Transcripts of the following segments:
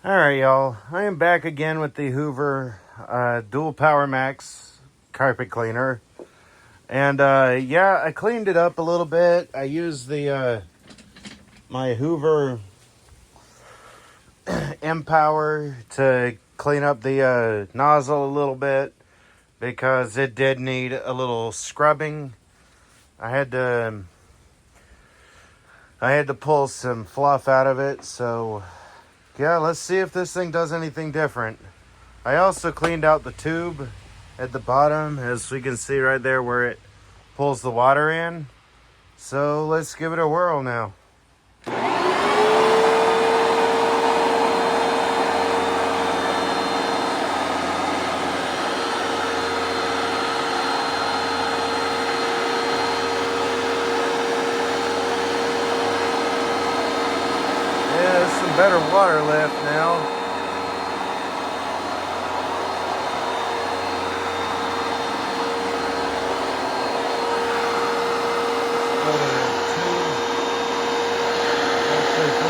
Alright, y'all. I am back again with the Hoover Dual Power Max carpet cleaner. And yeah, I cleaned it up a little bit. I used the my Hoover M-Power to clean up the nozzle a little bit because it did need a little scrubbing. I had to pull some fluff out of it, so yeah, let's see if this thing does anything different. I also cleaned out the tube at the bottom, as we can see right there where it pulls the water in. So let's give it a whirl now. Yeah, there's some better water left now. Go to 2, hopefully 3.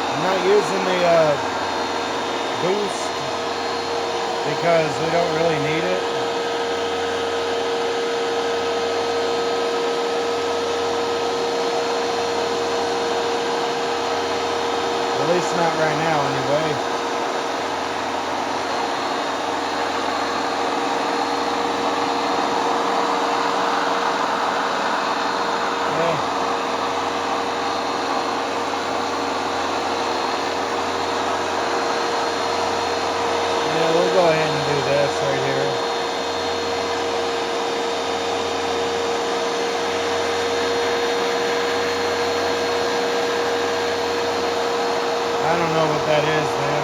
I'm not using the boost because we don't really need it. At least not right now, anyway. Yeah, we'll go ahead and do this right here. I don't know what that is, man.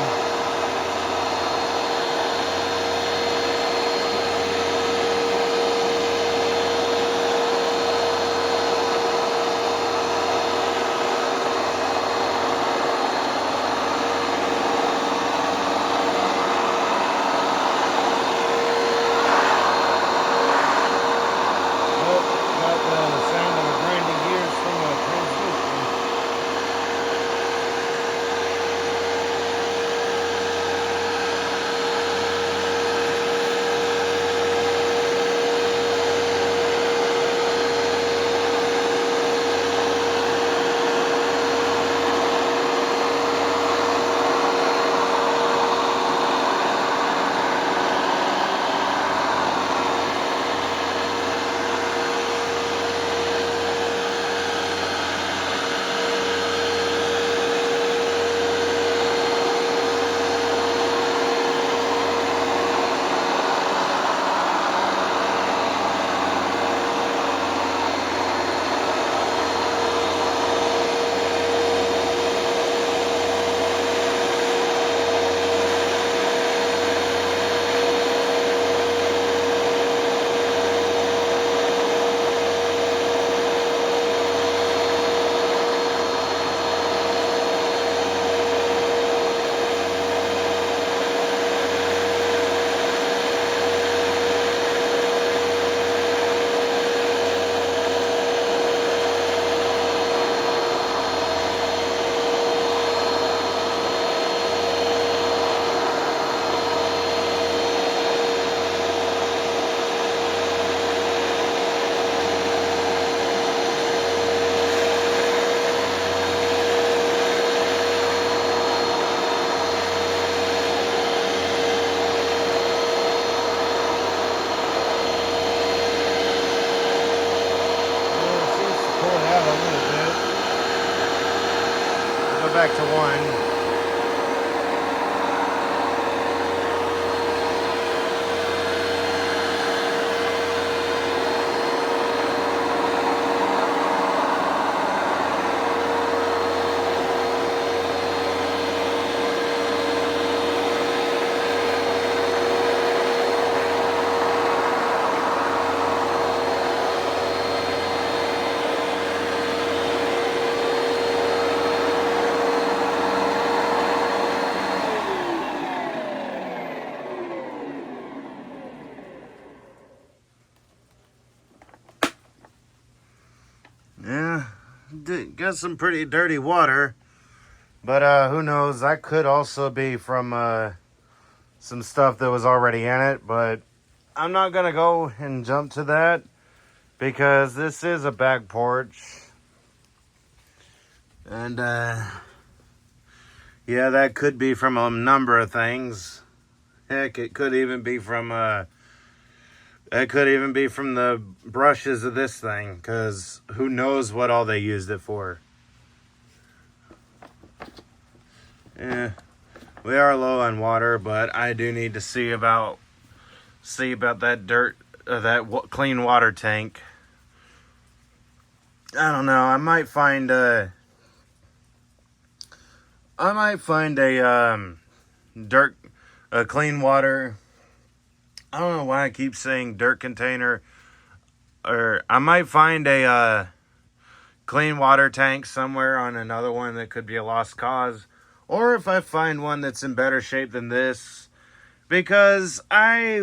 Back to 1. got some pretty dirty water. But who knows? That could also be from some stuff that was already in it. But I'm not going to go and jump to that because this is a back porch. And yeah, that could be from a number of things. Heck, it could even be from the brushes of this thing, because who knows what all they used it for. Yeah, we are low on water, but I do need to see about that dirt, clean water tank. I don't know. I might find a clean water. I don't know why I keep saying dirt container. Or I might find a clean water tank somewhere on another one that could be a lost cause. Or if I find one that's in better shape than this. Because I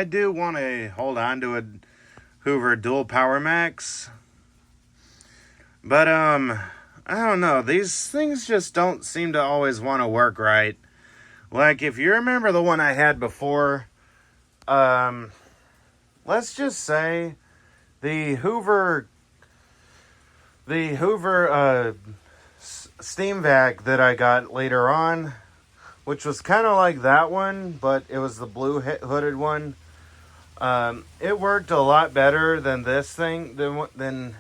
do want to hold on to a Hoover Dual Power Max. But, I don't know. These things just don't seem to always want to work right. Like, if you remember the one I had before, let's just say the Hoover steam vac that I got later on, which was kind of like that one, but it was the blue hooded one. It worked a lot better than this thing, than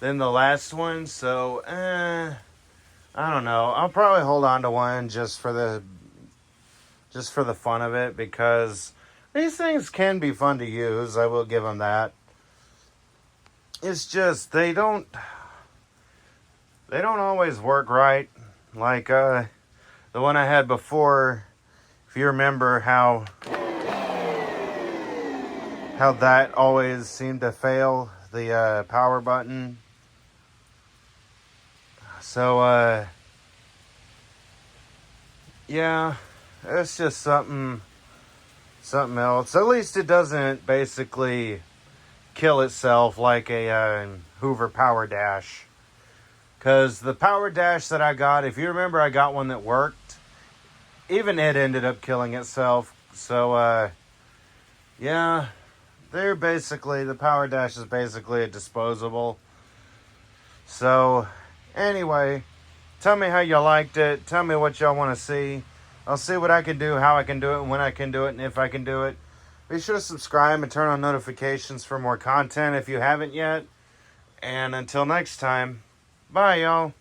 the last one. So, I don't know. I'll probably hold on to one just for the fun of it, because these things can be fun to use. I will give them that. It's just they don't always work right. Like the one I had before, if you remember how that always seemed to fail, the power button. So yeah, it's just something else. At least it doesn't basically kill itself like a Hoover Power Dash. Because the Power Dash that I got, if you remember, I got one that worked. Even it ended up killing itself. So, yeah, the Power Dash is basically a disposable. So, anyway, tell me how you liked it. Tell me what y'all want to see. I'll see what I can do, how I can do it, and when I can do it, and if I can do it. Be sure to subscribe and turn on notifications for more content if you haven't yet. And until next time, bye, y'all.